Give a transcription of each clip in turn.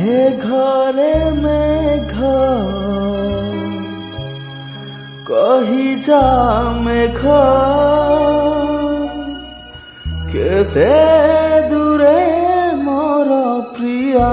हे घरे मेघ कही जा मेघ केते दूरे मोर प्रिया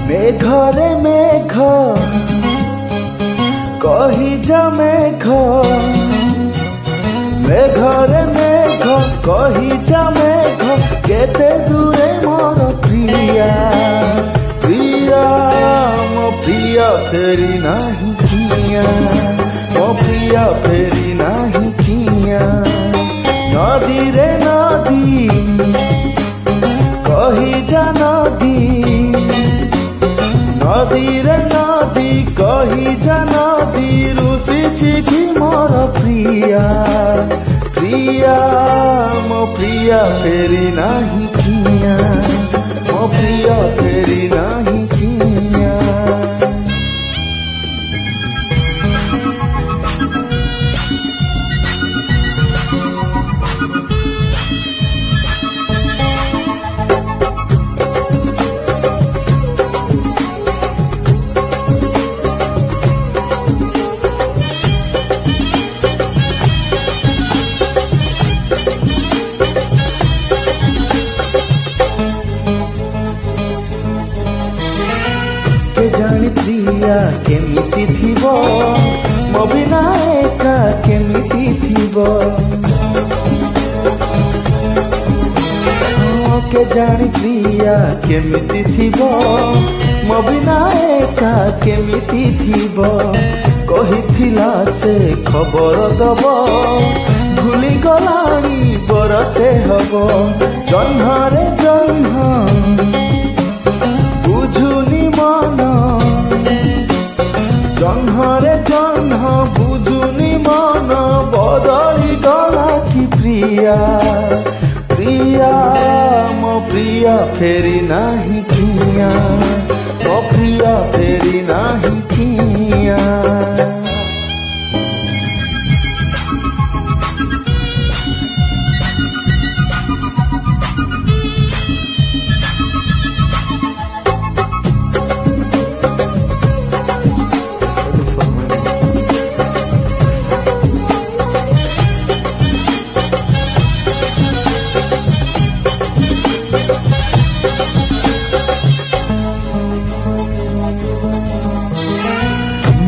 मेघरे मेघ कही जा मेघ मेघरे मेघ कही जा मेघ केते दूरे मोर प्रिया प्रिया मो प्रिया फेरी नाही किया मो प्रिया फेरी नाही किया नदी रे नदी कही जा नदी नदी रे नदी कही जा नदी रुषि कि मोर प्रिया प्रिया मो प्रिया फेरी नाही किया मो प्रिया फेरी नाही किया जानी प्रिया केमिति थिबो मो बिना एका केमिति थिबो के जानी प्रिया केमिति थिबो मो बिना एका केमिति थिबो कहिथिला से खबर दबो भूली गलानी बरसे हबो जन्हरे जन्ह बुझुनी मन जन्हरे जन्ह बुझुनी मन बदली गला कि प्रिया प्रिया मो प्रिया फेरी नाही किया मो प्रिया फेरी नाही किया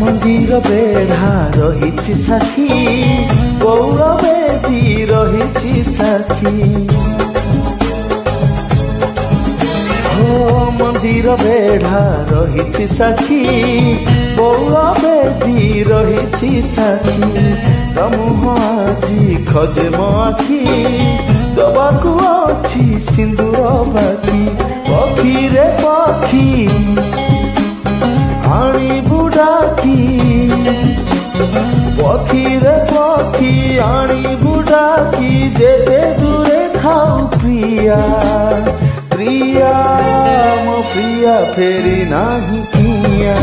मंदिर बेढ़ा रही साखी गौर बेदी रही साखी हो मंदिर बेढ़ा रही साखी गौर बेदी रही साखी तमुह आज खजे मो आखि दबाकू अच्छी सिंदूर बाकी पक्षी रे पक्षी आनी बुडाकी पक्षी रे पक्षी आनी बुडाकी जेते दूरे खाऊ प्रिया प्रिया मो प्रिया फेरी नाही किया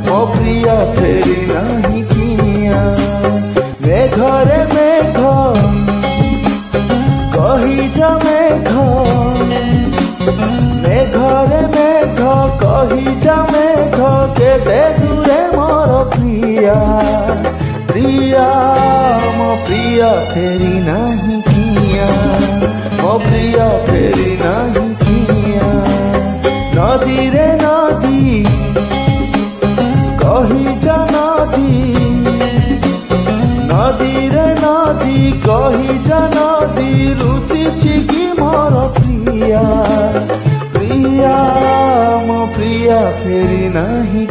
मो प्रिया फेरी नाही किया मेघरे मेघ कही जा मेघ मेघरे मेघ कही जा मेघ केते दूरे मोर प्रिया प्रिया मो प्रिया फेरी नाही किया मो प्रिया फेरी नाही किया नदी रे नदी कही जा नदी नदी रे नदी कही जा नदी रुषि कि मोर प्रिया प्रिया मो प्रिया फेरी नाही